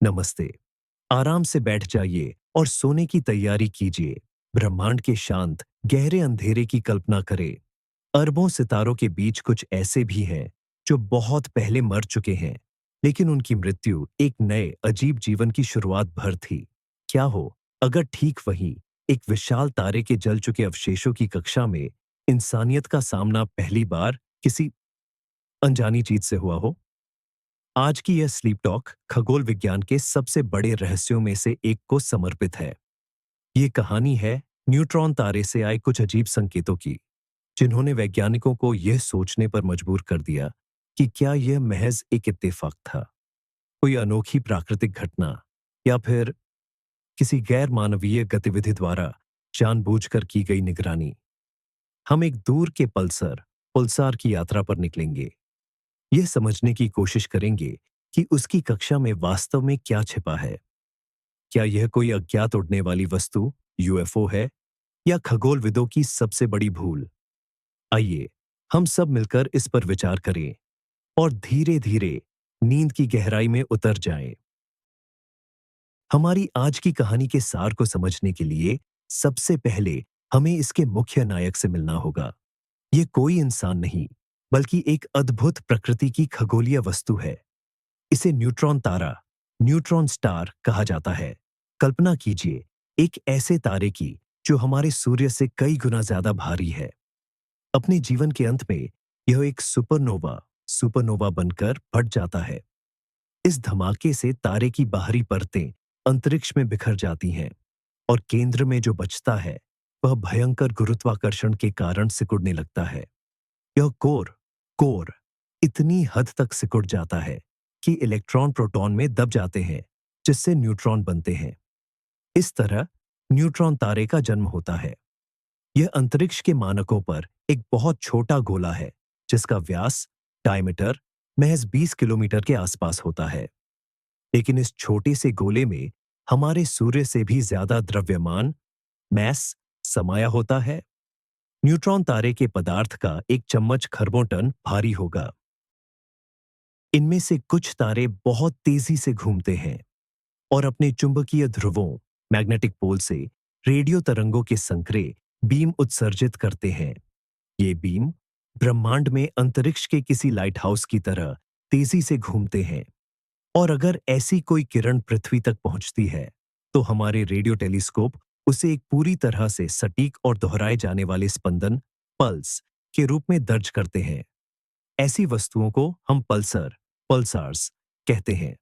नमस्ते। आराम से बैठ जाइए और सोने की तैयारी कीजिए। ब्रह्मांड के शांत गहरे अंधेरे की कल्पना करें। अरबों सितारों के बीच कुछ ऐसे भी हैं जो बहुत पहले मर चुके हैं, लेकिन उनकी मृत्यु एक नए अजीब जीवन की शुरुआत भर थी। क्या हो अगर ठीक वहीं एक विशाल तारे के जल चुके अवशेषों की कक्षा में इंसानियत का सामना पहली बार किसी अनजानी चीज से हुआ हो। आज की यह स्लीप टॉक खगोल विज्ञान के सबसे बड़े रहस्यों में से एक को समर्पित है। ये कहानी है न्यूट्रॉन तारे से आए कुछ अजीब संकेतों की, जिन्होंने वैज्ञानिकों को यह सोचने पर मजबूर कर दिया कि क्या यह महज एक इत्तेफाक था, कोई अनोखी प्राकृतिक घटना, या फिर किसी गैर मानवीय गतिविधि द्वारा जानबूझकर की गई निगरानी। हम एक दूर के पुलसार की यात्रा पर निकलेंगे। यह समझने की कोशिश करेंगे कि उसकी कक्षा में वास्तव में क्या छिपा है। क्या यह कोई अज्ञात उड़ने वाली वस्तु, यूएफओ है, या खगोलविदों की सबसे बड़ी भूल। आइए हम सब मिलकर इस पर विचार करें और धीरे धीरे नींद की गहराई में उतर जाएं। हमारी आज की कहानी के सार को समझने के लिए सबसे पहले हमें इसके मुख्य नायक से मिलना होगा। यह कोई इंसान नहीं, बल्कि एक अद्भुत प्रकृति की खगोलीय वस्तु है। इसे न्यूट्रॉन तारा, न्यूट्रॉन स्टार कहा जाता है। कल्पना कीजिए एक ऐसे तारे की जो हमारे सूर्य से कई गुना ज्यादा भारी है। अपने जीवन के अंत में यह एक सुपरनोवा सुपरनोवा बनकर फट जाता है। इस धमाके से तारे की बाहरी परतें अंतरिक्ष में बिखर जाती हैं और केंद्र में जो बचता है वह भयंकर गुरुत्वाकर्षण के कारण सिकुड़ने लगता है। यह कोर कोर इतनी हद तक सिकुड़ जाता है कि इलेक्ट्रॉन प्रोटॉन में दब जाते हैं, जिससे न्यूट्रॉन बनते हैं। इस तरह न्यूट्रॉन तारे का जन्म होता है। यह अंतरिक्ष के मानकों पर एक बहुत छोटा गोला है, जिसका व्यास डायमीटर महज 20 किलोमीटर के आसपास होता है। लेकिन इस छोटे से गोले में हमारे सूर्य से भी ज्यादा द्रव्यमान मैस समाया होता है। न्यूट्रॉन तारे के पदार्थ का एक चम्मच खरबों टन भारी होगा। इनमें से कुछ तारे बहुत तेजी से घूमते हैं और अपने चुंबकीय ध्रुवों मैग्नेटिक पोल से रेडियो तरंगों के संकरे बीम उत्सर्जित करते हैं। ये बीम ब्रह्मांड में अंतरिक्ष के किसी लाइट हाउस की तरह तेजी से घूमते हैं, और अगर ऐसी कोई किरण पृथ्वी तक पहुंचती है तो हमारे रेडियो टेलीस्कोप उसे एक पूरी तरह से सटीक और दोहराए जाने वाले स्पंदन पल्स के रूप में दर्ज करते हैं। ऐसी वस्तुओं को हम पल्सार्स कहते हैं।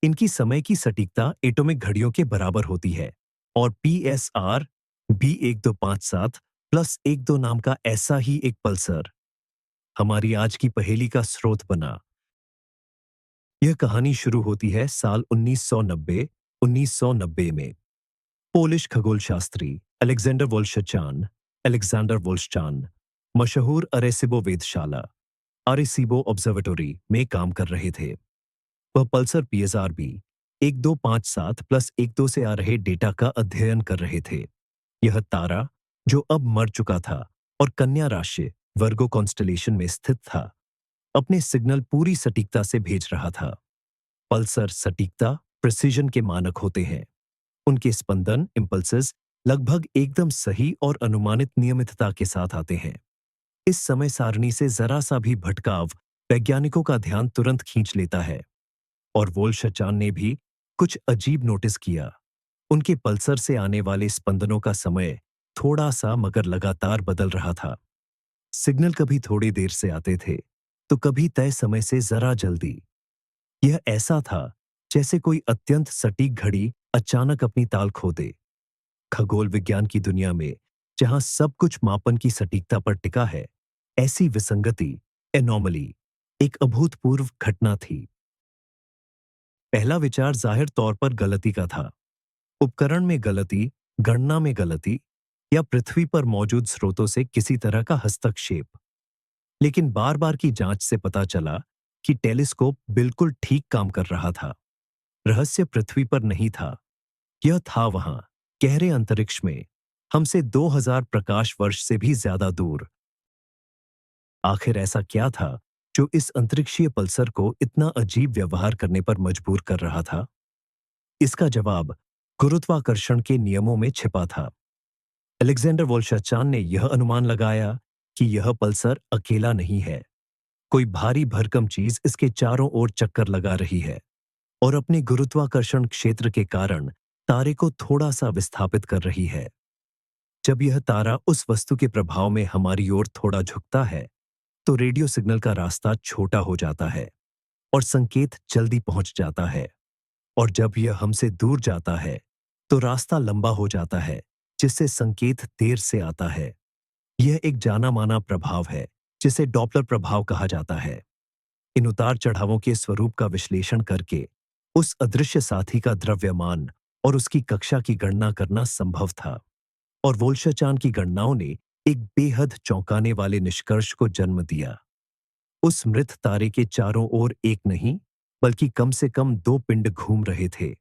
इनकी समय की सटीकता एटॉमिक घड़ियों के बराबर होती है, और पीएसआर B1257 प्लस 12 नाम का ऐसा ही एक पल्सर हमारी आज की पहेली का स्रोत बना। यह कहानी शुरू होती है साल 1990 में। पोलिश खगोलशास्त्री अलेक्जेंडर वोल्शचान मशहूर अरेसिबो वेधशाला आरेसिबो ऑब्जर्वेटोरी में काम कर रहे थे। वह पल्सर PSRB 1257 प्लस 12 से आ रहे डेटा का अध्ययन कर रहे थे। यह तारा, जो अब मर चुका था और कन्या राशि वर्गो कॉन्स्टलेशन में स्थित था, अपने सिग्नल पूरी सटीकता से भेज रहा था। पल्सर सटीकता प्रिसिजन के मानक होते हैं। उनके स्पंदन इम्पल्सेस लगभग एकदम सही और अनुमानित नियमितता के साथ आते हैं। इस समय सारणी से जरा सा भी भटकाव वैज्ञानिकों का ध्यान तुरंत खींच लेता है, और वोल्शचान ने भी कुछ अजीब नोटिस किया। उनके पल्सर से आने वाले स्पंदनों का समय थोड़ा सा मगर लगातार बदल रहा था। सिग्नल कभी थोड़ी देर से आते थे तो कभी तय समय से जरा जल्दी। यह ऐसा था जैसे कोई अत्यंत सटीक घड़ी अचानक अपनी ताल खो दे। खगोल विज्ञान की दुनिया में जहां सब कुछ मापन की सटीकता पर टिका है, ऐसी विसंगति एनोमली एक अभूतपूर्व घटना थी। पहला विचार जाहिर तौर पर गलती का था। उपकरण में गलती, गणना में गलती, या पृथ्वी पर मौजूद स्रोतों से किसी तरह का हस्तक्षेप। लेकिन बार बार की जांच से पता चला कि टेलीस्कोप बिल्कुल ठीक काम कर रहा था। रहस्य पृथ्वी पर नहीं था, यह था वहां गहरे अंतरिक्ष में, हमसे 2000 प्रकाश वर्ष से भी ज्यादा दूर। आखिर ऐसा क्या था जो इस अंतरिक्षीय पल्सर को इतना अजीब व्यवहार करने पर मजबूर कर रहा था? इसका जवाब गुरुत्वाकर्षण के नियमों में छिपा था। अलेक्जेंडर वोल्शाचान ने यह अनुमान लगाया कि यह पल्सर अकेला नहीं है। कोई भारी भरकम चीज इसके चारों ओर चक्कर लगा रही है और अपने गुरुत्वाकर्षण क्षेत्र के कारण तारे को थोड़ा सा विस्थापित कर रही है। जब यह तारा उस वस्तु के प्रभाव में हमारी ओर थोड़ा झुकता है, तो रेडियो सिग्नल का रास्ता छोटा हो जाता है और संकेत जल्दी पहुंच जाता है। और जब यह हमसे दूर जाता है, तो रास्ता लंबा हो जाता है, जिससे संकेत देर से आता है। यह एक जाना माना प्रभाव है, जिसे डॉपलर प्रभाव कहा जाता है। इन उतार चढ़ावों के स्वरूप का विश्लेषण करके उस अदृश्य साथी का द्रव्यमान और उसकी कक्षा की गणना करना संभव था। और वोल्शाचान की गणनाओं ने एक बेहद चौंकाने वाले निष्कर्ष को जन्म दिया। उस मृत तारे के चारों ओर एक नहीं, बल्कि कम से कम दो पिंड घूम रहे थे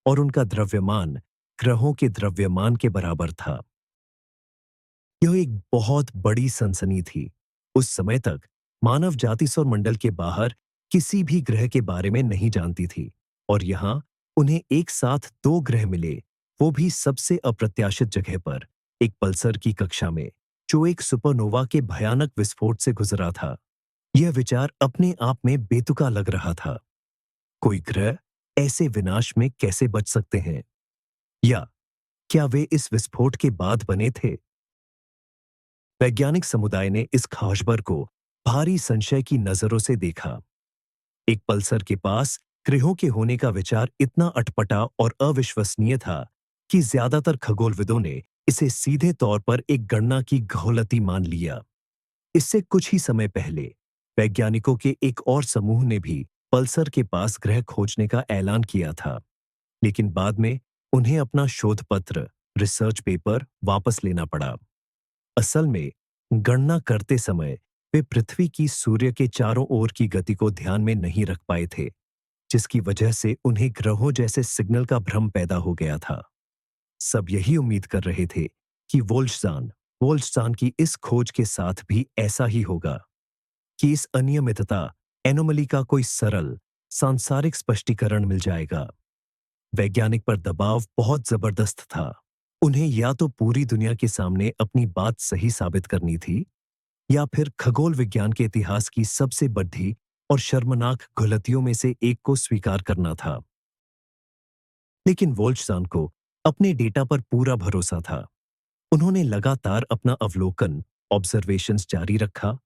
और उनका द्रव्यमान ग्रहों के द्रव्यमान के बराबर था। यह एक बहुत बड़ी सनसनी थी। उस समय तक मानव जाति सौर मंडल के बाहर किसी भी ग्रह के बारे में नहीं जानती थी, और यहां उन्हें एक साथ दो ग्रह मिले, वो भी सबसे अप्रत्याशित जगह पर, एक पल्सर की कक्षा में, जो एक सुपरनोवा के भयानक विस्फोट से गुजरा था। यह विचार अपने आप में बेतुका लग रहा था। कोई ग्रह ऐसे विनाश में कैसे बच सकते हैं? या क्या वे इस विस्फोट के बाद बने थे? वैज्ञानिक समुदाय ने इस ख़बर को भारी संशय की नजरों से देखा। एक पल्सर के पास ग्रहों के होने का विचार इतना अटपटा और अविश्वसनीय था कि ज्यादातर खगोलविदों ने इसे सीधे तौर पर एक गणना की गलती मान लिया। इससे कुछ ही समय पहले वैज्ञानिकों के एक और समूह ने भी पल्सर के पास ग्रह खोजने का ऐलान किया था, लेकिन बाद में उन्हें अपना शोध पत्र, रिसर्च पेपर वापस लेना पड़ा। असल में गणना करते समय वे पृथ्वी की सूर्य के चारों ओर की गति को ध्यान में नहीं रख पाए थे, जिसकी वजह से उन्हें ग्रहों जैसे सिग्नल का भ्रम पैदा हो गया था। सब यही उम्मीद कर रहे थे कि वोल्शजान की इस खोज के साथ भी ऐसा ही होगा, कि इस अनियमितता, एनोमली का कोई सरल सांसारिक स्पष्टीकरण मिल जाएगा। वैज्ञानिक पर दबाव बहुत जबरदस्त था। उन्हें या तो पूरी दुनिया के सामने अपनी बात सही साबित करनी थी, या फिर खगोल विज्ञान के इतिहास की सबसे बड़ी और शर्मनाक गलतियों में से एक को स्वीकार करना था। लेकिन वोल्शजान को अपने डेटा पर पूरा भरोसा था। उन्होंने लगातार अपना अवलोकन, ऑब्जर्वेशंस जारी रखा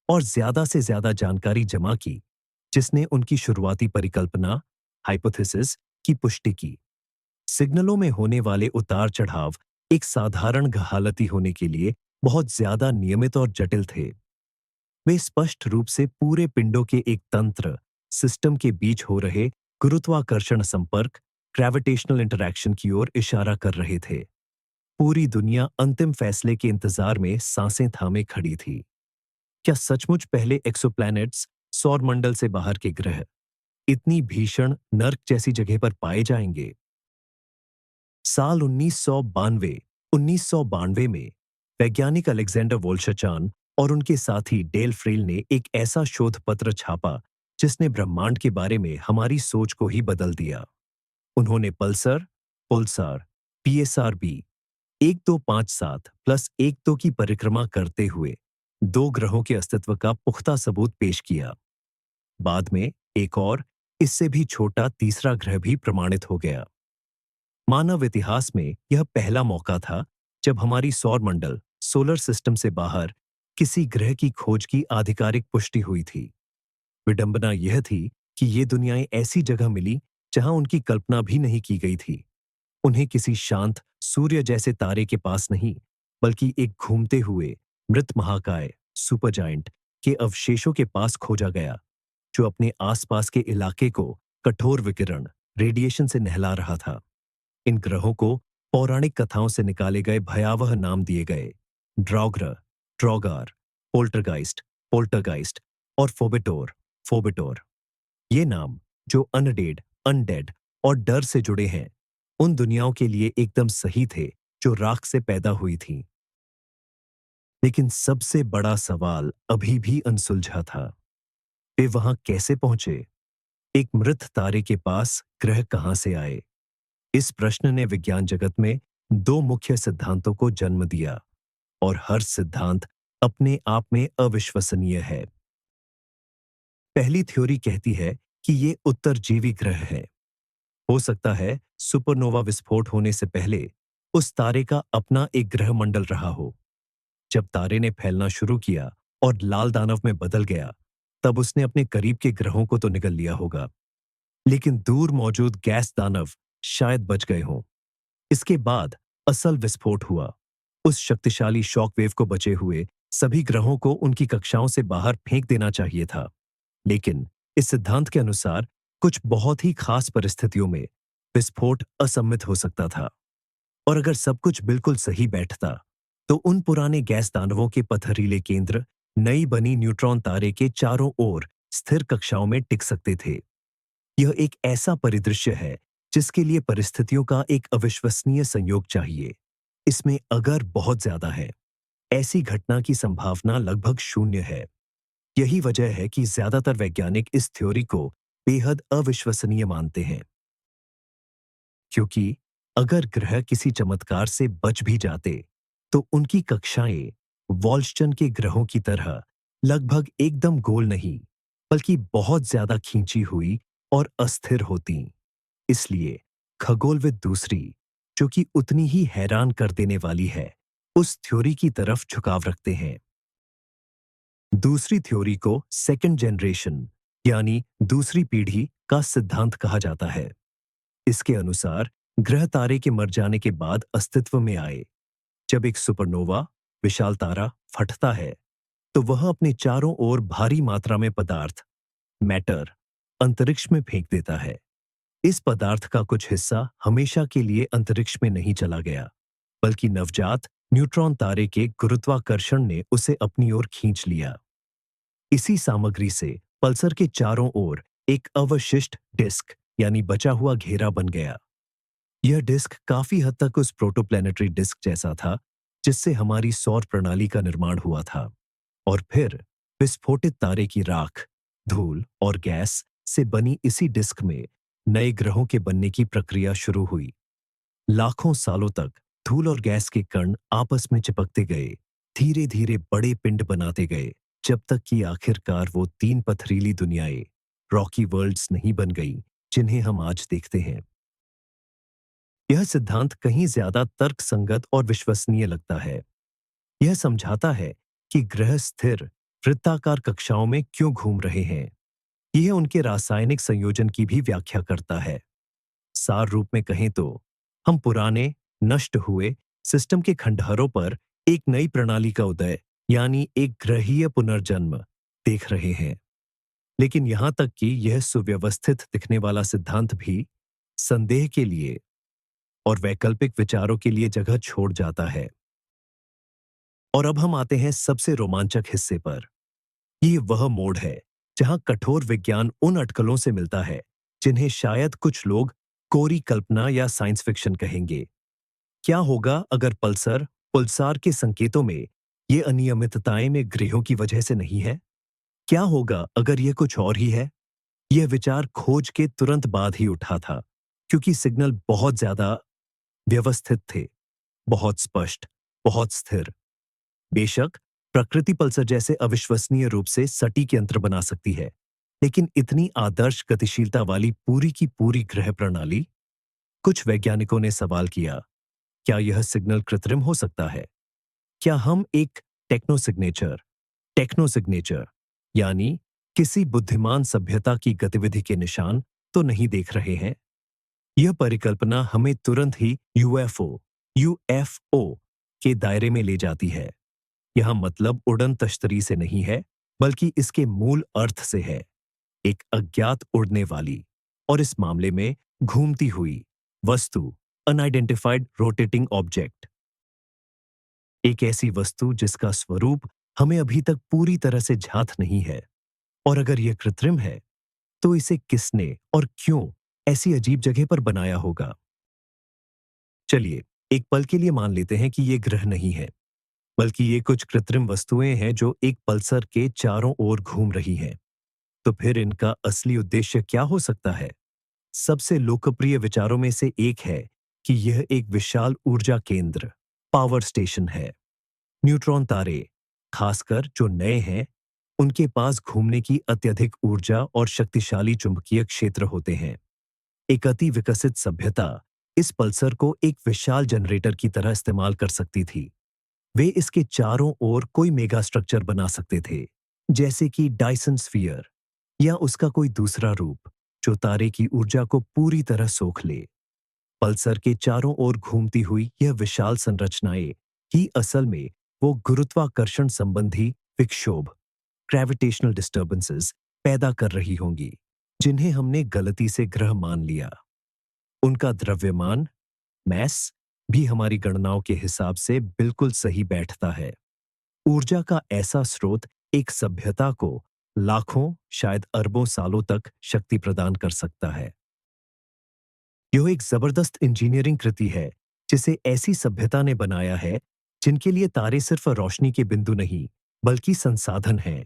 और ज्यादा से ज्यादा जानकारी जमा की, जिसने उनकी शुरुआती परिकल्पना, हाइपोथेसिस की पुष्टि की। सिग्नलों में होने वाले उतार चढ़ाव एक साधारण गहालती होने के लिए बहुत ज्यादा नियमित और जटिल थे। वे स्पष्ट रूप से पूरे पिंडों के एक तंत्र, सिस्टम के बीच हो रहे गुरुत्वाकर्षण संपर्क, ग्रेविटेशनल इंटरैक्शन की ओर इशारा कर रहे थे। पूरी दुनिया अंतिम फैसले के इंतजार में सांसें थामे खड़ी थी। क्या सचमुच पहले एक्सोप्लैनेट्स, सौर मंडल से बाहर के ग्रह, इतनी भीषण नर्क जैसी जगह पर पाए जाएंगे? साल 1992 में वैज्ञानिक अलेक्जेंडर वोल्शाचान और उनके साथी डेल फ्रेल ने एक ऐसा शोध पत्र छापा जिसने ब्रह्मांड के बारे में हमारी सोच को ही बदल दिया। उन्होंने पल्सर, पुलसार, PSRB 1257 प्लस 12 की परिक्रमा करते हुए दो ग्रहों के अस्तित्व का पुख्ता सबूत पेश किया। बाद में एक और, इससे भी छोटा तीसरा ग्रह भी प्रमाणित हो गया। मानव इतिहास में यह पहला मौका था जब हमारी सौर मंडल, सोलर सिस्टम से बाहर किसी ग्रह की खोज की आधिकारिक पुष्टि हुई थी। विडंबना यह थी कि ये दुनियाएं ऐसी जगह मिली जहां उनकी कल्पना भी नहीं की गई थी। उन्हें किसी शांत सूर्य जैसे तारे के पास नहीं, बल्कि एक घूमते हुए मृत महाकाय, सुपरजायंट के अवशेषों के पास खोजा गया, जो अपने आसपास के इलाके को कठोर विकिरण, रेडिएशन से नहला रहा था। इन ग्रहों को पौराणिक कथाओं से निकाले गए भयावह नाम दिए गए: ड्रॉगर, ड्रॉगार, पोल्टरगाइस्ट, पोल्टरगाइस्ट और फोबेटोर, फोबेटोर। ये नाम, जो अनडेड, अनडेड और डर से जुड़े हैं, उन दुनियाओं के लिए एकदम सही थे जो राख से पैदा हुई थीं। लेकिन सबसे बड़ा सवाल अभी भी अनसुलझा था। वे वहां कैसे पहुंचे? एक मृत तारे के पास ग्रह कहां से आए? इस प्रश्न ने विज्ञान जगत में दो मुख्य सिद्धांतों को जन्म दिया और हर सिद्धांत अपने आप में अविश्वसनीय है। पहली थ्योरी कहती है कि ये उत्तरजीवी ग्रह है। हो सकता है सुपरनोवा विस्फोट होने से पहले उस तारे का अपना एक ग्रह मंडल रहा हो। जब तारे ने फैलना शुरू किया और लाल दानव में बदल गया, तब उसने अपने करीब के ग्रहों को तो निगल लिया होगा, लेकिन दूर मौजूद गैस दानव शायद बच गए हों। इसके बाद असल विस्फोट हुआ। उस शक्तिशाली शॉकवेव को बचे हुए सभी ग्रहों को उनकी कक्षाओं से बाहर फेंक देना चाहिए था। लेकिन इस सिद्धांत के अनुसार कुछ बहुत ही खास परिस्थितियों में विस्फोट असम्मित हो सकता था। और अगर सब कुछ बिल्कुल सही बैठता, तो उन पुराने गैस दानवों के पथरीले केंद्र नई बनी न्यूट्रॉन तारे के चारों ओर स्थिर कक्षाओं में टिक सकते थे। यह एक ऐसा परिदृश्य है जिसके लिए परिस्थितियों का एक अविश्वसनीय संयोग चाहिए। इसमें अगर बहुत ज्यादा है। ऐसी घटना की संभावना लगभग शून्य है। यही वजह है कि ज्यादातर वैज्ञानिक इस थ्योरी को बेहद अविश्वसनीय मानते हैं, क्योंकि अगर ग्रह किसी चमत्कार से बच भी जाते, तो उनकी कक्षाएं वॉल्स्टन के ग्रहों की तरह लगभग एकदम गोल नहीं, बल्कि बहुत ज्यादा खींची हुई और अस्थिर होती। इसलिए खगोलविद दूसरी, जो कि उतनी ही हैरान कर देने वाली है, उस थ्योरी की तरफ झुकाव रखते हैं। दूसरी थ्योरी को सेकंड जनरेशन यानी दूसरी पीढ़ी का सिद्धांत कहा जाता है। इसके अनुसार ग्रह तारे के मर जाने के बाद अस्तित्व में आए। जब एक सुपरनोवा विशाल तारा फटता है, तो वह अपने चारों ओर भारी मात्रा में पदार्थ मैटर अंतरिक्ष में फेंक देता है। इस पदार्थ का कुछ हिस्सा हमेशा के लिए अंतरिक्ष में नहीं चला गया, बल्कि नवजात न्यूट्रॉन तारे के गुरुत्वाकर्षण ने उसे अपनी ओर खींच लिया। इसी सामग्री से पल्सर के चारों ओर एक अवशिष्ट डिस्क यानी बचा हुआ घेरा बन गया। यह डिस्क काफी हद तक उस प्रोटोप्लैनेटरी डिस्क जैसा था जिससे हमारी सौर प्रणाली का निर्माण हुआ था। और फिर विस्फोटित तारे की राख, धूल और गैस से बनी इसी डिस्क में नए ग्रहों के बनने की प्रक्रिया शुरू हुई। लाखों सालों तक धूल और गैस के कण आपस में चिपकते गए, धीरे धीरे बड़े पिंड बनाते गए, जब तक कि आखिरकार वो तीन पथरीली दुनियाएं रॉकी वर्ल्ड्स नहीं बन गई जिन्हें हम आज देखते हैं। यह सिद्धांत कहीं ज्यादा तर्कसंगत और विश्वसनीय लगता है। यह समझाता है कि ग्रह स्थिर वृत्ताकार कक्षाओं में क्यों घूम रहे हैं। यह उनके रासायनिक संयोजन की भी व्याख्या करता है। सार रूप में कहें तो हम पुराने नष्ट हुए सिस्टम के खंडहरों पर एक नई प्रणाली का उदय यानी एक ग्रहीय पुनर्जन्म देख रहे हैं। लेकिन यहां तक कि यह सुव्यवस्थित दिखने वाला सिद्धांत भी संदेह के लिए और वैकल्पिक विचारों के लिए जगह छोड़ जाता है। और अब हम आते हैं सबसे रोमांचक हिस्से पर। ये वह मोड़ है जहां कठोर विज्ञान उन अटकलों से मिलता है जिन्हें शायद कुछ लोग कोरी कल्पना या साइंस फिक्शन कहेंगे। क्या होगा अगर पुल्सार के संकेतों में ये अनियमितताएं में ग्रहों की वजह से नहीं है? क्या होगा अगर यह कुछ और ही है? यह विचार खोज के तुरंत बाद ही उठा था, क्योंकि सिग्नल बहुत ज्यादा व्यवस्थित थे, बहुत स्पष्ट, बहुत स्थिर। बेशक प्रकृति पल्सर जैसे अविश्वसनीय रूप से सटीक यंत्र बना सकती है, लेकिन इतनी आदर्श गतिशीलता वाली पूरी की पूरी ग्रह प्रणाली? कुछ वैज्ञानिकों ने सवाल किया, क्या यह सिग्नल कृत्रिम हो सकता है? क्या हम एक टेक्नो सिग्नेचर यानी किसी बुद्धिमान सभ्यता की गतिविधि के निशान तो नहीं देख रहे हैं? यह परिकल्पना हमें तुरंत ही यूएफओ के दायरे में ले जाती है। यह मतलब उड़न तश्तरी से नहीं है, बल्कि इसके मूल अर्थ से है, एक अज्ञात उड़ने वाली और इस मामले में घूमती हुई वस्तु, अनआइडेंटिफाइड रोटेटिंग ऑब्जेक्ट। एक ऐसी वस्तु जिसका स्वरूप हमें अभी तक पूरी तरह से ज्ञात नहीं है। और अगर यह कृत्रिम है, तो इसे किसने और क्यों ऐसी अजीब जगह पर बनाया होगा? चलिए एक पल के लिए मान लेते हैं कि यह ग्रह नहीं है, बल्कि ये कुछ कृत्रिम वस्तुएं हैं जो एक पल्सर के चारों ओर घूम रही हैं। तो फिर इनका असली उद्देश्य क्या हो सकता है? सबसे लोकप्रिय विचारों में से एक है कि यह एक विशाल ऊर्जा केंद्र, पावर स्टेशन है। न्यूट्रॉन तारे, खासकर जो नए हैं, उनके पास घूमने की अत्यधिक ऊर्जा और शक्तिशाली चुंबकीय क्षेत्र होते हैं। एक अति विकसित सभ्यता इस पल्सर को एक विशाल जनरेटर की तरह इस्तेमाल कर सकती थी। वे इसके चारों ओर कोई मेगा स्ट्रक्चर बना सकते थे, जैसे कि डायसन स्फीयर या उसका कोई दूसरा रूप, जो तारे की ऊर्जा को पूरी तरह सोख ले। पल्सर के चारों ओर घूमती हुई यह विशाल संरचनाएं ही असल में वो गुरुत्वाकर्षण संबंधी विक्षोभ, ग्रेविटेशनल डिस्टर्बेंसेस पैदा कर रही होंगी, जिन्हें हमने गलती से ग्रह मान लिया। उनका द्रव्यमान, मैस, भी हमारी गणनाओं के हिसाब से बिल्कुल सही बैठता है। ऊर्जा का ऐसा स्रोत एक सभ्यता को लाखों, शायद अरबों सालों तक शक्ति प्रदान कर सकता है। यह एक जबरदस्त इंजीनियरिंग कृति है, जिसे ऐसी सभ्यता ने बनाया है जिनके लिए तारे सिर्फ रोशनी के बिंदु नहीं, बल्कि संसाधन हैं।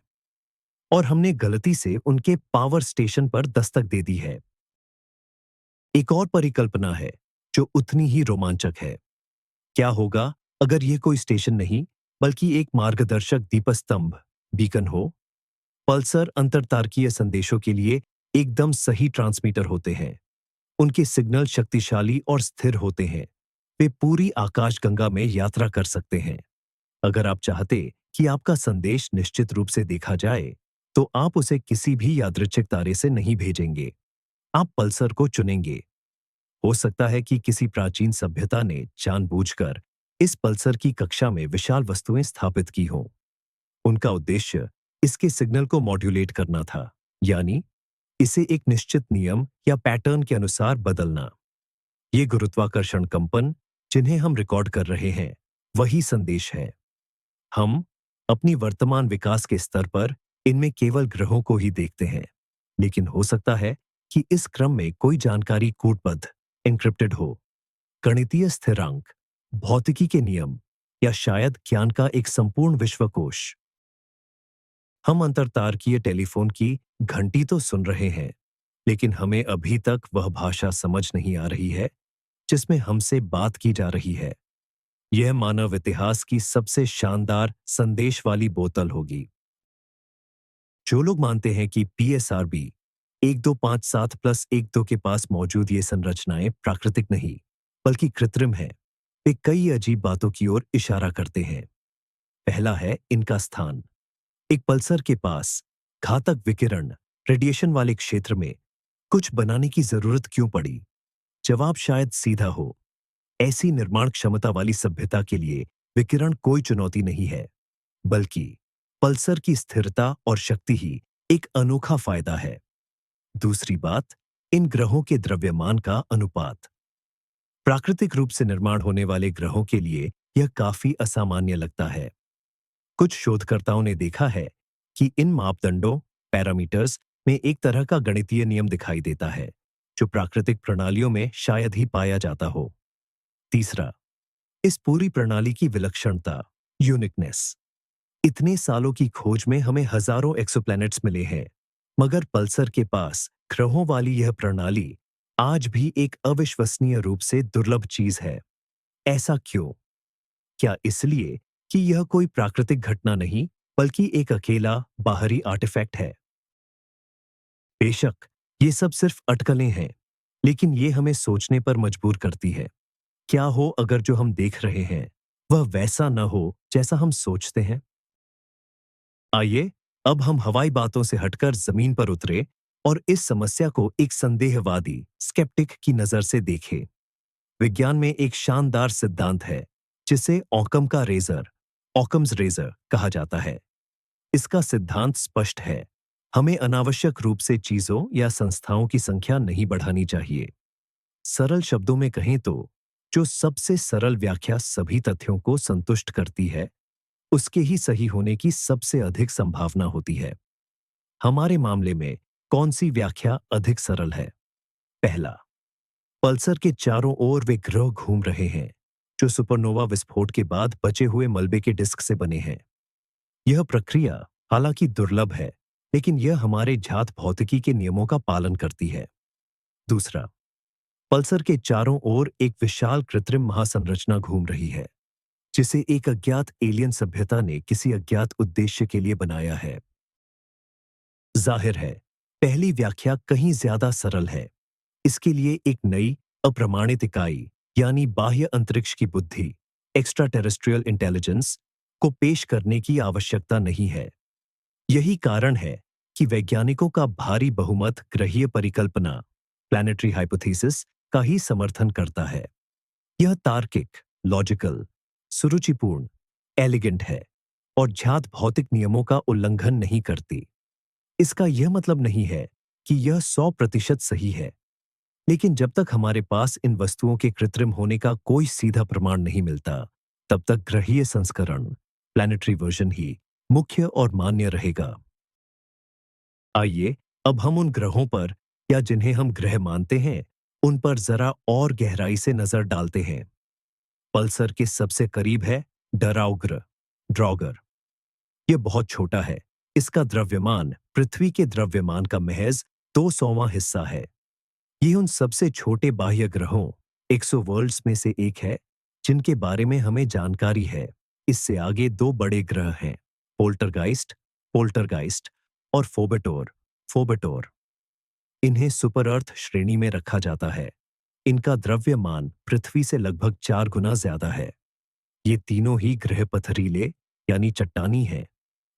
और हमने गलती से उनके पावर स्टेशन पर दस्तक दे दी है। एक और परिकल्पना है जो उतनी ही रोमांचक है। क्या होगा अगर यह कोई स्टेशन नहीं, बल्कि एक मार्गदर्शक दीपस्तंभ, बीकन हो? पल्सर अंतरतारकीय संदेशों के लिए एकदम सही ट्रांसमीटर होते हैं। उनके सिग्नल शक्तिशाली और स्थिर होते हैं। वे पूरी आकाशगंगा में यात्रा कर सकते हैं। अगर आप चाहते कि आपका संदेश निश्चित रूप से देखा जाए, तो आप उसे किसी भी यादृच्छिक तारे से नहीं भेजेंगे। आप पल्सर को चुनेंगे। हो सकता है कि किसी प्राचीन सभ्यता ने जानबूझकर इस पल्सर की कक्षा में विशाल वस्तुएं स्थापित की हों। उनका उद्देश्य इसके सिग्नल को मॉड्यूलेट करना था, यानी इसे एक निश्चित नियम या पैटर्न के अनुसार बदलना। ये गुरुत्वाकर्षण कंपन, जिन्हें हम रिकॉर्ड कर रहे हैं, वही संदेश है। हम अपनी वर्तमान विकास के स्तर पर इनमें केवल ग्रहों को ही देखते हैं, लेकिन हो सकता है कि इस क्रम में कोई जानकारी कूटबद्ध, एन्क्रिप्टेड हो, गणितीय स्थिरांक, भौतिकी के नियम, या शायद ज्ञान का एक संपूर्ण विश्वकोश। हम अंतरतारकीय टेलीफोन की घंटी तो सुन रहे हैं, लेकिन हमें अभी तक वह भाषा समझ नहीं आ रही है जिसमें हमसे बात की जा रही है। यह मानव इतिहास की सबसे शानदार संदेश वाली बोतल होगी। जो लोग मानते हैं कि पीएसआरबी 1257 प्लस 12 के पास मौजूद ये संरचनाएं प्राकृतिक नहीं, बल्कि कृत्रिम हैं, वे कई अजीब बातों की ओर इशारा करते हैं। पहला है इनका स्थान। एक पल्सर के पास घातक विकिरण, रेडिएशन वाले क्षेत्र में कुछ बनाने की जरूरत क्यों पड़ी? जवाब शायद सीधा हो। ऐसी निर्माण क्षमता वाली सभ्यता के लिए विकिरण कोई चुनौती नहीं है, बल्कि पल्सर की स्थिरता और शक्ति ही एक अनोखा फायदा है। दूसरी बात, इन ग्रहों के द्रव्यमान का अनुपात। प्राकृतिक रूप से निर्माण होने वाले ग्रहों के लिए यह काफी असामान्य लगता है। कुछ शोधकर्ताओं ने देखा है कि इन मापदंडों, पैरामीटर्स, में एक तरह का गणितीय नियम दिखाई देता है, जो प्राकृतिक प्रणालियों में शायद ही पाया जाता हो। तीसरा, इस पूरी प्रणाली की विलक्षणता, यूनिकनेस। इतने सालों की खोज में हमें हजारों एक्सोप्लैनेट्स मिले हैं, मगर पल्सर के पास ग्रहों वाली यह प्रणाली आज भी एक अविश्वसनीय रूप से दुर्लभ चीज है। ऐसा क्यों? क्या इसलिए कि यह कोई प्राकृतिक घटना नहीं, बल्कि एक अकेला बाहरी आर्टिफैक्ट है? बेशक, ये सब सिर्फ अटकलें हैं, लेकिन ये हमें सोचने पर मजबूर करती है। क्या हो अगर जो हम देख रहे हैं वह वैसा न हो जैसा हम सोचते हैं? आइए अब हम हवाई बातों से हटकर जमीन पर उतरे और इस समस्या को एक संदेहवादी, स्केप्टिक की नजर से देखें। विज्ञान में एक शानदार सिद्धांत है जिसे ऑकम का रेजर, ऑकम्स रेजर कहा जाता है। इसका सिद्धांत स्पष्ट है, हमें अनावश्यक रूप से चीजों या संस्थाओं की संख्या नहीं बढ़ानी चाहिए। सरल शब्दों में कहें तो, जो सबसे सरल व्याख्या सभी तथ्यों को संतुष्ट करती है, उसके ही सही होने की सबसे अधिक संभावना होती है। हमारे मामले में कौन सी व्याख्या अधिक सरल है? पहला, पल्सर के चारों ओर वे ग्रह घूम रहे हैं, जो सुपरनोवा विस्फोट के बाद बचे हुए मलबे के डिस्क से बने हैं। यह प्रक्रिया हालांकि दुर्लभ है, लेकिन यह हमारे ज्ञात भौतिकी के नियमों का पालन करती है। दूसरा, पल्सर के चारों ओर एक विशाल कृत्रिम महासंरचना घूम रही है, जिसे एक अज्ञात एलियन सभ्यता ने किसी अज्ञात उद्देश्य के लिए बनाया है। जाहिर है, पहली व्याख्या कहीं ज्यादा सरल है। इसके लिए एक नई, अप्रमाणित इकाई, यानी बाह्य अंतरिक्ष की बुद्धि, एक्स्ट्रा टेरेस्ट्रियल इंटेलिजेंस, को पेश करने की आवश्यकता नहीं है। यही कारण है कि वैज्ञानिकों का भारी बहुमत ग्रहीय परिकल्पना, प्लैनेटरी हाइपोथेसिस, का ही समर्थन करता है। यह तार्किक, लॉजिकल, सुरुचिपूर्ण, एलिगेंट है और ज्ञात भौतिक नियमों का उल्लंघन नहीं करती। इसका यह मतलब नहीं है कि यह 100% सही है, लेकिन जब तक हमारे पास इन वस्तुओं के कृत्रिम होने का कोई सीधा प्रमाण नहीं मिलता, तब तक ग्रहीय संस्करण, प्लैनेटरी वर्जन ही मुख्य और मान्य रहेगा। आइए अब हम उन ग्रहों पर, या जिन्हें हम ग्रह मानते हैं, उन पर जरा और गहराई से नजर डालते हैं। पल्सर के सबसे करीब है डराउग्र, ड्रॉगर। यह बहुत छोटा है। इसका द्रव्यमान पृथ्वी के द्रव्यमान का महज 200वां हिस्सा है। ये उन सबसे छोटे बाह्य ग्रहों, एक्सोवर्ल्ड्स में से एक है, जिनके बारे में हमें जानकारी है। इससे आगे दो बड़े ग्रह हैं, पोल्टरगाइस्ट, पोल्टरगाइस्ट, और फोबेटोर, फोबेटोर। इन्हें सुपर अर्थ श्रेणी में रखा जाता है। इनका द्रव्यमान पृथ्वी से लगभग 4 गुना ज्यादा है। ये तीनों ही ग्रह पथरीले, यानी चट्टानी हैं,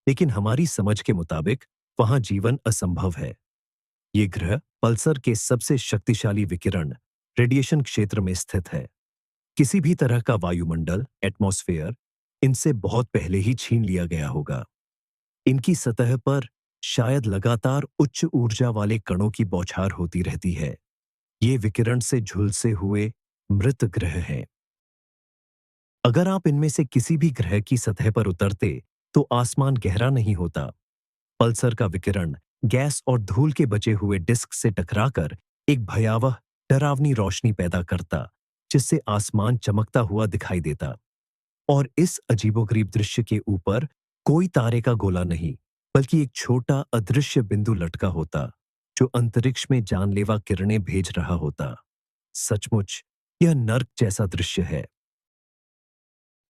लेकिन हमारी समझ के मुताबिक वहां जीवन असंभव है। ये ग्रह पल्सर के सबसे शक्तिशाली विकिरण, रेडिएशन क्षेत्र में स्थित है। किसी भी तरह का वायुमंडल, एटमॉस्फेयर, इनसे बहुत पहले ही छीन लिया गया होगा। इनकी सतह पर शायद लगातार उच्च ऊर्जा वाले कणों की बौछार होती रहती है। ये विकिरण से झुलसे हुए मृत ग्रह हैं। अगर आप इनमें से किसी भी ग्रह की सतह पर उतरते, तो आसमान गहरा नहीं होता। पल्सर का विकिरण गैस और धूल के बचे हुए डिस्क से टकराकर एक भयावह, डरावनी रोशनी पैदा करता, जिससे आसमान चमकता हुआ दिखाई देता। और इस अजीबोगरीब दृश्य के ऊपर कोई तारे का गोला नहीं, बल्कि एक छोटा अदृश्य बिंदु लटका होता, जो अंतरिक्ष में जानलेवा किरणें भेज रहा होता। सचमुच यह नर्क जैसा दृश्य है।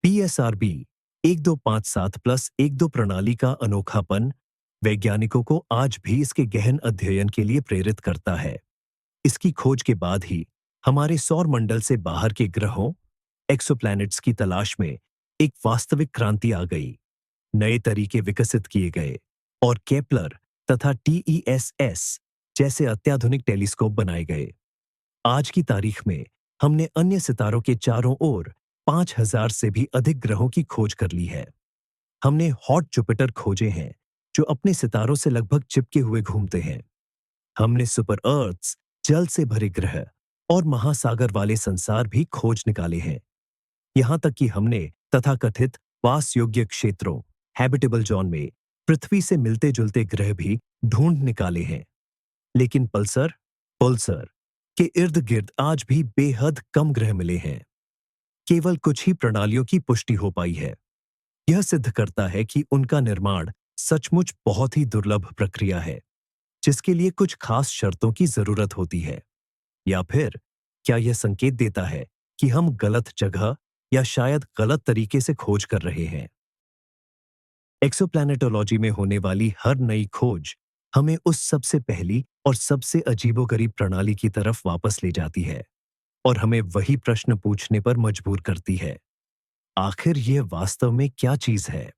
पीएसआरबी 1257+12 प्रणाली का अनोखापन वैज्ञानिकों को आज भी इसके गहन अध्ययन के लिए प्रेरित करता है। इसकी खोज के बाद ही हमारे सौर मंडल से बाहर के ग्रहों, एक्सोप्लैनेट्स की तलाश में एक वास्तविक क्रांति आ गई। नए तरीके विकसित किए गए और केपलर तथा टीईएसएस जैसे अत्याधुनिक टेलीस्कोप बनाए गए। आज की तारीख में हमने अन्य सितारों के चारों ओर 5000 से भी अधिक ग्रहों की खोज कर ली है। हमने हॉट जुपिटर खोजे हैं, जो अपने सितारों से लगभग चिपके हुए घूमते हैं। हमने सुपर अर्थ्स, जल से भरे ग्रह और महासागर वाले संसार भी खोज निकाले हैं। यहां तक कि हमने तथाकथित वास योग्य क्षेत्रों, हैबिटेबल जोन में पृथ्वी से मिलते जुलते ग्रह भी ढूंढ निकाले हैं। लेकिन पल्सर पुल्सर के इर्द गिर्द आज भी बेहद कम ग्रह मिले हैं। केवल कुछ ही प्रणालियों की पुष्टि हो पाई है। यह सिद्ध करता है कि उनका निर्माण सचमुच बहुत ही दुर्लभ प्रक्रिया है, जिसके लिए कुछ खास शर्तों की जरूरत होती है। या फिर क्या यह संकेत देता है कि हम गलत जगह या शायद गलत तरीके से खोज कर रहे हैं? एक्सोप्लैनेटोलॉजी में होने वाली हर नई खोज हमें उस सबसे पहली और सबसे अजीबोगरीब प्रणाली की तरफ वापस ले जाती है और हमें वही प्रश्न पूछने पर मजबूर करती है, आखिर यह वास्तव में क्या चीज है?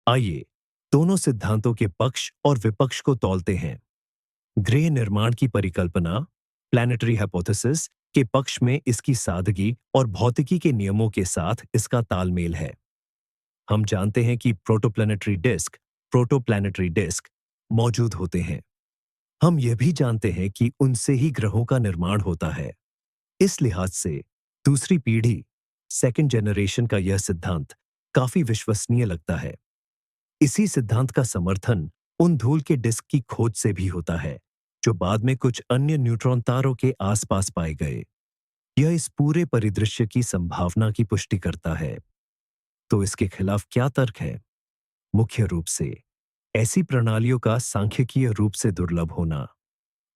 आइए दोनों सिद्धांतों के पक्ष और विपक्ष को तौलते हैं। ग्रह निर्माण की परिकल्पना, प्लैनेटरी हाइपोथेसिस, के पक्ष में इसकी सादगी और भौतिकी के नियमों के साथ इसका तालमेल है। हम जानते हैं कि प्रोटोप्लैनेटरी डिस्क मौजूद होते हैं। हम यह भी जानते हैं कि उनसे ही ग्रहों का निर्माण होता है। इस लिहाज से दूसरी पीढ़ी, सेकंड जनरेशन का यह सिद्धांत काफी विश्वसनीय लगता है। इसी सिद्धांत का समर्थन उन धूल के डिस्क की खोज से भी होता है, जो बाद में कुछ अन्य न्यूट्रॉन तारों के आसपास पाए गए। यह इस पूरे परिदृश्य की संभावना की पुष्टि करता है। तो इसके खिलाफ क्या तर्क है? मुख्य रूप से ऐसी प्रणालियों का सांख्यिकीय रूप से दुर्लभ होना।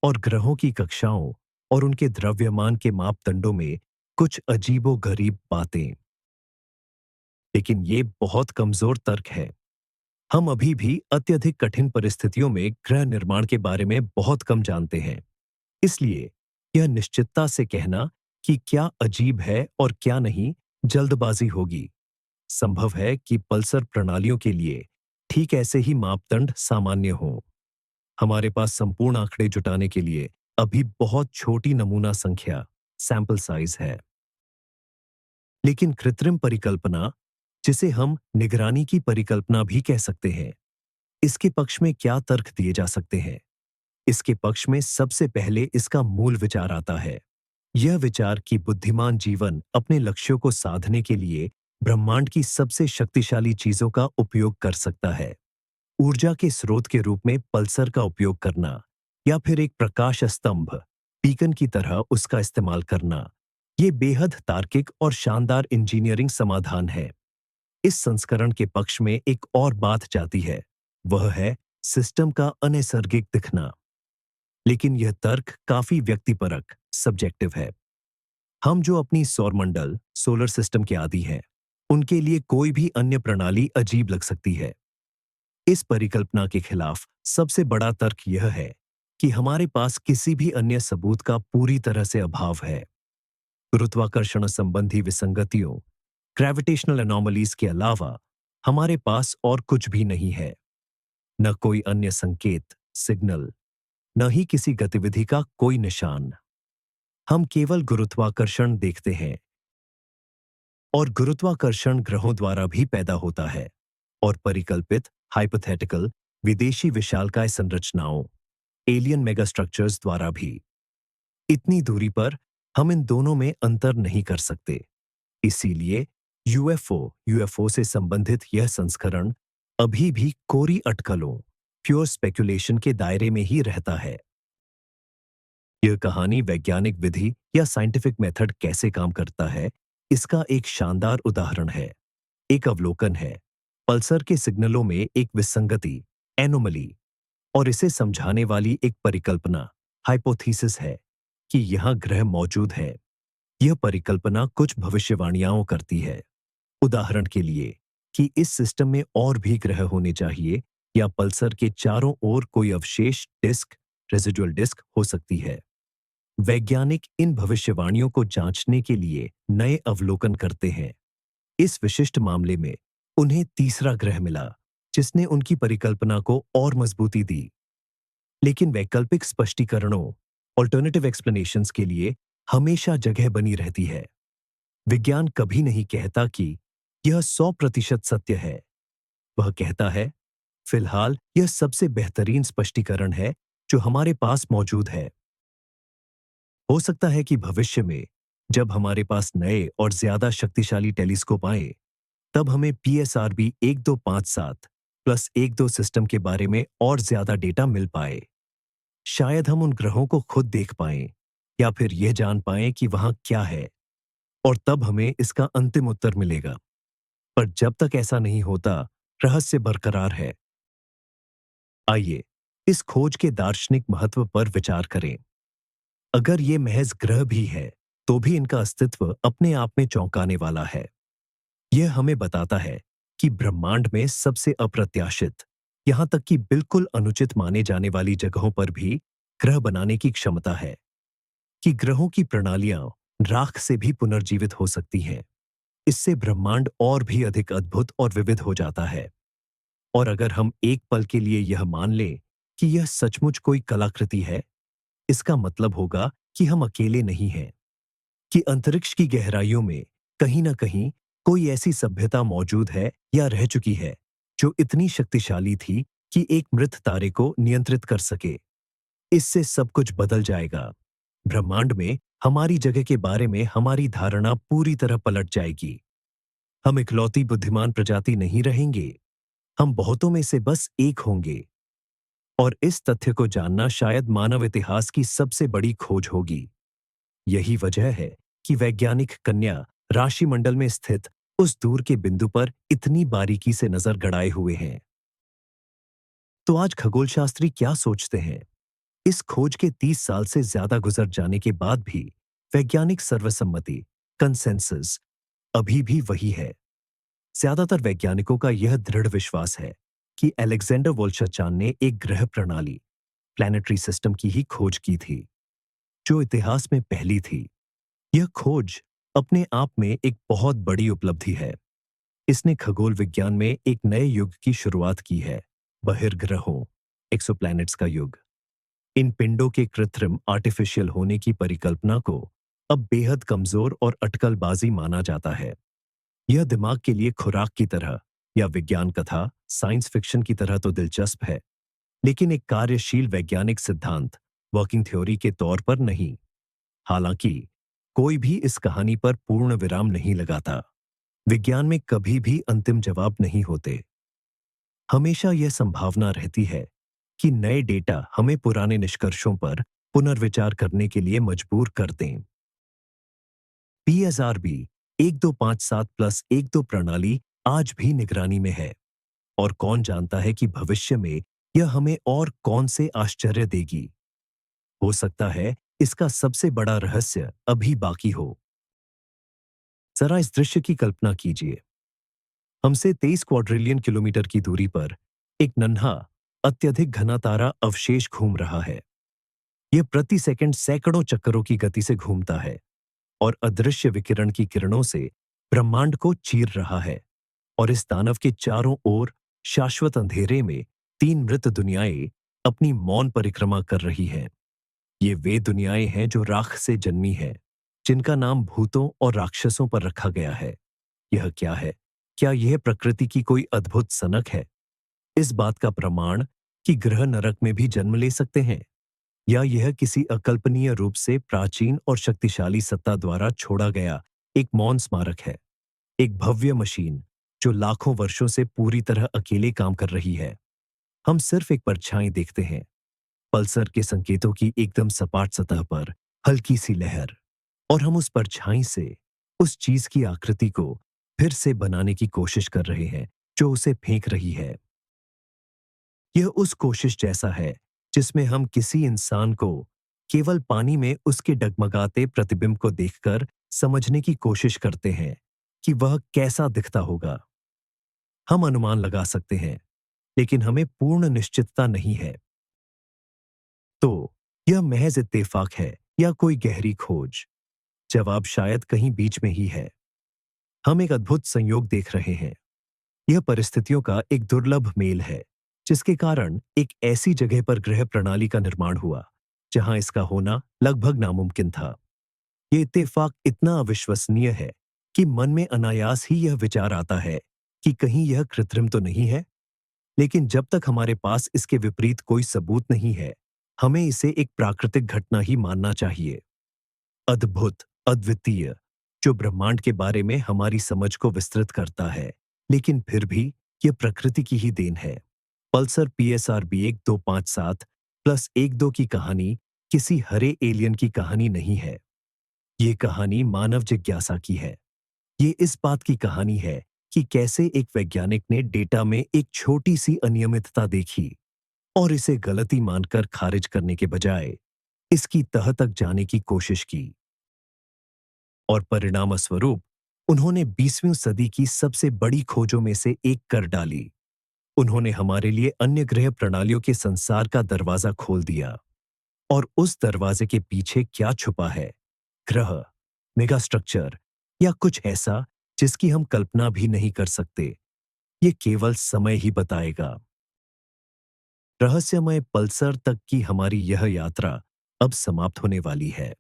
और ग्रहों की कक्षाओं और उनके द्रव्यमान के मापदंडों में कुछ अजीबोगरीब बातें। लेकिन ये बहुत कमजोर तर्क है। हम अभी भी अत्यधिक कठिन परिस्थितियों में ग्रह निर्माण के बारे में बहुत कम जानते हैं। इसलिए यह निश्चितता से कहना कि क्या अजीब है और क्या नहीं, जल्दबाजी होगी। संभव है कि पल्सर प्रणालियों के लिए ठीक ऐसे ही मापदंड सामान्य हों। हमारे पास संपूर्ण आंकड़े जुटाने के लिए अभी बहुत छोटी नमूना संख्या सैंपल साइज है। लेकिन कृत्रिम परिकल्पना, जिसे हम निगरानी की परिकल्पना भी कह सकते हैं, इसके पक्ष में क्या तर्क दिए जा सकते हैं? इसके पक्ष में सबसे पहले इसका मूल विचार आता है। यह विचार कि बुद्धिमान जीवन अपने लक्ष्यों को साधने के लिए ब्रह्मांड की सबसे शक्तिशाली चीजों का उपयोग कर सकता है। ऊर्जा के स्रोत के रूप में पल्सर का उपयोग करना या फिर एक प्रकाश स्तंभ बीकन की तरह उसका इस्तेमाल करना, ये बेहद तार्किक और शानदार इंजीनियरिंग समाधान है। इस संस्करण के पक्ष में एक और बात जाती है, वह है सिस्टम का अनैसर्गिक दिखना। लेकिन यह तर्क काफी व्यक्तिपरक सब्जेक्टिव है। हम जो अपनी सौरमंडल सोलर सिस्टम के आदी हैं, उनके लिए कोई भी अन्य प्रणाली अजीब लग सकती है। इस परिकल्पना के खिलाफ सबसे बड़ा तर्क यह है कि हमारे पास किसी भी अन्य सबूत का पूरी तरह से अभाव है। गुरुत्वाकर्षण संबंधी विसंगतियों, ग्रेविटेशनल एनोमलीज के अलावा हमारे पास और कुछ भी नहीं है। न कोई अन्य संकेत, सिग्नल, न ही किसी गतिविधि का कोई निशान। हम केवल गुरुत्वाकर्षण देखते हैं, और गुरुत्वाकर्षण ग्रहों द्वारा भी पैदा होता है और परिकल्पित हाइपोथेटिकल विदेशी विशालकाय संरचनाओं एलियन मेगास्ट्रक्चर्स द्वारा भी। इतनी दूरी पर हम इन दोनों में अंतर नहीं कर सकते। इसीलिए यूएफओ से संबंधित यह संस्करण अभी भी कोरी अटकलों, प्योर स्पेकुलेशन के दायरे में ही रहता है। यह कहानी वैज्ञानिक विधि या साइंटिफिक मेथड कैसे काम करता है, इसका एक शानदार उदाहरण है। एक अवलोकन है, पल्सर के सिग्नलों में एक विसंगति, एनोमली, और इसे समझाने वाली एक परिकल्पना, हाइपोथीसिस है कि यहां ग्रह मौजूद है। यह परिकल्पना कुछ भविष्यवाणियां करती है। उदाहरण के लिए कि इस सिस्टम में और भी ग्रह होने चाहिए या पल्सर के चारों ओर कोई अवशेष डिस्क, रेजिडुअल डिस्क हो सकती है। वैज्ञानिक इन भविष्यवाणियों को जांचने के लिए नए अवलोकन करते हैं। इस विशिष्ट मामले में उन्हें तीसरा ग्रह मिला, जिसने उनकी परिकल्पना को और मजबूती दी। लेकिन वैकल्पिक स्पष्टीकरणों, ऑल्टरनेटिव एक्सप्लेनेशंस के लिए हमेशा जगह बनी रहती है। विज्ञान कभी नहीं कहता कि यह 100% सत्य है। वह कहता है, फिलहाल यह सबसे बेहतरीन स्पष्टीकरण है जो हमारे पास मौजूद है। हो सकता है कि भविष्य में जब हमारे पास नए और ज्यादा शक्तिशाली टेलीस्कोप आए, तब हमें PSRB 1257 प्लस 12 सिस्टम के बारे में और ज्यादा डेटा मिल पाए। शायद हम उन ग्रहों को खुद देख पाएं या फिर यह जान पाएं कि वहां क्या है, और तब हमें इसका अंतिम उत्तर मिलेगा। पर जब तक ऐसा नहीं होता, रहस्य बरकरार है। आइए इस खोज के दार्शनिक महत्व पर विचार करें। अगर ये महज ग्रह भी है, तो भी इनका अस्तित्व अपने आप में चौंकाने वाला है। यह हमें बताता है कि ब्रह्मांड में सबसे अप्रत्याशित, यहां तक कि बिल्कुल अनुचित माने जाने वाली जगहों पर भी ग्रह बनाने की क्षमता है, कि ग्रहों की प्रणालियां राख से भी पुनर्जीवित हो सकती हैं। इससे ब्रह्मांड और भी अधिक अद्भुत और विविध हो जाता है। और अगर हम एक पल के लिए यह मान लें कि यह सचमुच कोई कलाकृति है, इसका मतलब होगा कि हम अकेले नहीं हैं, कि अंतरिक्ष की गहराइयों में कहीं ना कहीं कोई ऐसी सभ्यता मौजूद है या रह चुकी है जो इतनी शक्तिशाली थी कि एक मृत तारे को नियंत्रित कर सके। इससे सब कुछ बदल जाएगा। ब्रह्मांड में हमारी जगह के बारे में हमारी धारणा पूरी तरह पलट जाएगी। हम इकलौती बुद्धिमान प्रजाति नहीं रहेंगे, हम बहुतों में से बस एक होंगे। और इस तथ्य को जानना शायद मानव इतिहास की सबसे बड़ी खोज होगी। यही वजह है कि वैज्ञानिक कन्या राशि मंडल में स्थित उस दूर के बिंदु पर इतनी बारीकी से नजर गड़ाए हुए हैं। तो आज खगोलशास्त्री क्या सोचते हैं? इस खोज के 30 साल से ज्यादा गुजर जाने के बाद भी वैज्ञानिक सर्वसम्मति कंसेंसस अभी भी वही है। ज्यादातर वैज्ञानिकों का यह दृढ़ विश्वास है कि अलेक्जेंडर वोल्शाचान ने एक ग्रह प्रणाली प्लैनेटरी सिस्टम की ही खोज की थी, जो इतिहास में पहली थी। यह खोज अपने आप में एक बहुत बड़ी उपलब्धि है। इसने खगोल विज्ञान में एक नए युग की शुरुआत की है, बहिर्ग्रहों एक्सोप्लैनेट्स का युग। इन पिंडों के कृत्रिम आर्टिफिशियल होने की परिकल्पना को अब बेहद कमजोर और अटकलबाजी माना जाता है। यह दिमाग के लिए खुराक की तरह या विज्ञान कथा साइंस फिक्शन की तरह तो दिलचस्प है, लेकिन एक कार्यशील वैज्ञानिक सिद्धांत वर्किंग थ्योरी के तौर पर नहीं। हालांकि कोई भी इस कहानी पर पूर्ण विराम नहीं लगाता। विज्ञान में कभी भी अंतिम जवाब नहीं होते। हमेशा यह संभावना रहती है कि नए डेटा हमें पुराने निष्कर्षों पर पुनर्विचार करने के लिए मजबूर कर दें। PSRB 1257+12 प्रणाली आज भी निगरानी में है, और कौन जानता है कि भविष्य में यह हमें और कौन से आश्चर्य देगी। हो सकता है इसका सबसे बड़ा रहस्य अभी बाकी हो। जरा इस दृश्य की कल्पना कीजिए। हमसे 23 क्वाड्रिलियन किलोमीटर की दूरी पर एक नन्हा अत्यधिक घना तारा अवशेष घूम रहा है। यह प्रति सेकंड सैकड़ों चक्करों की गति से घूमता है और अदृश्य विकिरण की किरणों से ब्रह्मांड को चीर रहा है। और इस दानव के चारों ओर शाश्वत अंधेरे में 3 मृत दुनियाएं अपनी मौन परिक्रमा कर रही हैं। ये वे दुनियाएं हैं जो राख से जन्मी हैं, जिनका नाम भूतों और राक्षसों पर रखा गया है। यह क्या है? क्या यह प्रकृति की कोई अद्भुत सनक है? इस बात का प्रमाण कि ग्रह नरक में भी जन्म ले सकते हैं, या यह किसी अकल्पनीय रूप से प्राचीन और शक्तिशाली सत्ता द्वारा छोड़ा गया एक मौन स्मारक है, एक भव्य मशीन जो लाखों वर्षों से पूरी तरह अकेले काम कर रही है। हम सिर्फ एक परछाई देखते हैं, पल्सर के संकेतों की एकदम सपाट सतह पर हल्की सी लहर, और हम उस परछाई से उस चीज की आकृति को फिर से बनाने की कोशिश कर रहे हैं जो उसे फेंक रही है। यह उस कोशिश जैसा है जिसमें हम किसी इंसान को केवल पानी में उसके डगमगाते प्रतिबिंब को देखकर समझने की कोशिश करते हैं कि वह कैसा दिखता होगा। हम अनुमान लगा सकते हैं, लेकिन हमें पूर्ण निश्चितता नहीं है। तो यह महज इत्तेफाक है या कोई गहरी खोज? जवाब शायद कहीं बीच में ही है। हम एक अद्भुत संयोग देख रहे हैं। यह परिस्थितियों का एक दुर्लभ मेल है, जिसके कारण एक ऐसी जगह पर ग्रह प्रणाली का निर्माण हुआ जहां इसका होना लगभग नामुमकिन था। यह इत्तेफाक इतना अविश्वसनीय है कि मन में अनायास ही यह विचार आता है कि कहीं यह कृत्रिम तो नहीं है। लेकिन जब तक हमारे पास इसके विपरीत कोई सबूत नहीं है, हमें इसे एक प्राकृतिक घटना ही मानना चाहिए। अद्भुत, अद्वितीय, जो ब्रह्मांड के बारे में हमारी समझ को विस्तृत करता है, लेकिन फिर भी यह प्रकृति की ही देन है। पल्सर PSRB 1257+12 की कहानी किसी हरे एलियन की कहानी नहीं है। ये कहानी मानव जिज्ञासा की है। ये इस बात की कहानी है कि कैसे एक वैज्ञानिक ने डेटा में एक छोटी सी अनियमितता देखी और इसे गलती मानकर खारिज करने के बजाय इसकी तह तक जाने की कोशिश की। और परिणामस्वरूप उन्होंने 20वीं सदी की सबसे बड़ी खोजों में से एक कर डाली। उन्होंने हमारे लिए अन्य ग्रह प्रणालियों के संसार का दरवाजा खोल दिया। और उस दरवाजे के पीछे क्या छुपा है? ग्रह, मेगास्ट्रक्चर, या कुछ ऐसा जिसकी हम कल्पना भी नहीं कर सकते, ये केवल समय ही बताएगा। रहस्यमय पल्सर तक की हमारी यह यात्रा अब समाप्त होने वाली है।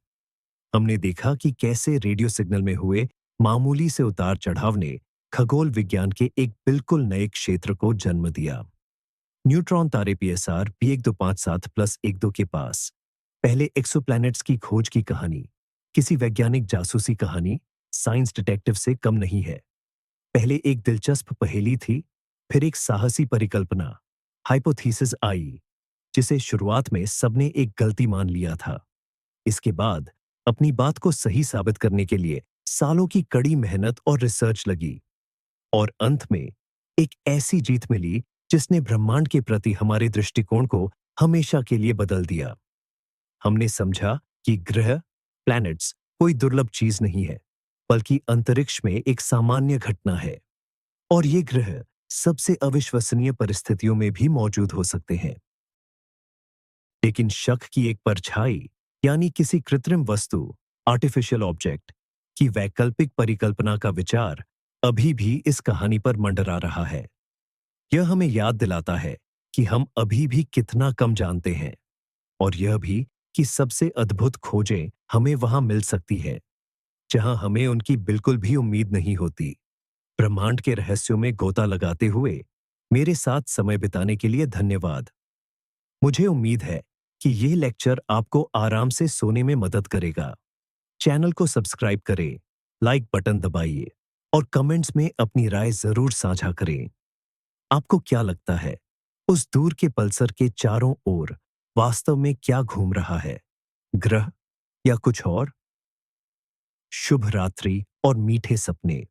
हमने देखा कि कैसे रेडियो सिग्नल में हुए मामूली से उतार चढ़ाव ने खगोल विज्ञान के एक बिल्कुल नए क्षेत्र को जन्म दिया। न्यूट्रॉन तारे PSR P1257+12 के पास पहले एक्सोप्लैनेट्स की खोज की कहानी किसी वैज्ञानिक जासूसी कहानी, साइंस डिटेक्टिव से कम नहीं है। पहले एक दिलचस्प पहेली थी, फिर एक साहसी परिकल्पना, हाइपोथेसिस आई, जिसे शुरुआत में सबने एक गलती मान लिया था। इसके बाद अपनी बात को सही साबित करने के लिए सालों की कड़ी मेहनत और रिसर्च लगी, और अंत में एक ऐसी जीत मिली जिसने ब्रह्मांड के प्रति हमारे दृष्टिकोण को हमेशा के लिए बदल दिया। हमने समझा कि ग्रह, प्लैनेट्स कोई दुर्लभ चीज नहीं है, बल्कि अंतरिक्ष में एक सामान्य घटना है। और ये ग्रह सबसे अविश्वसनीय परिस्थितियों में भी मौजूद हो सकते हैं। लेकिन शक की एक परछाई, यानी किसी कृत्रिम वस्तु, आर्टिफिशियल ऑब्जेक्ट की वैकल्पिक परिकल्पना का विचार अभी भी इस कहानी पर मंडरा रहा है। यह हमें याद दिलाता है कि हम अभी भी कितना कम जानते हैं, और यह भी कि सबसे अद्भुत खोजें हमें वहां मिल सकती है जहां हमें उनकी बिल्कुल भी उम्मीद नहीं होती। ब्रह्मांड के रहस्यों में गोता लगाते हुए मेरे साथ समय बिताने के लिए धन्यवाद। मुझे उम्मीद है कि ये लेक्चर आपको आराम से सोने में मदद करेगा। चैनल को सब्सक्राइब करें, लाइक बटन दबाइए और कमेंट्स में अपनी राय जरूर साझा करें। आपको क्या लगता है, उस दूर के पल्सर के चारों ओर वास्तव में क्या घूम रहा है? ग्रह या कुछ और? शुभ रात्रि और मीठे सपने।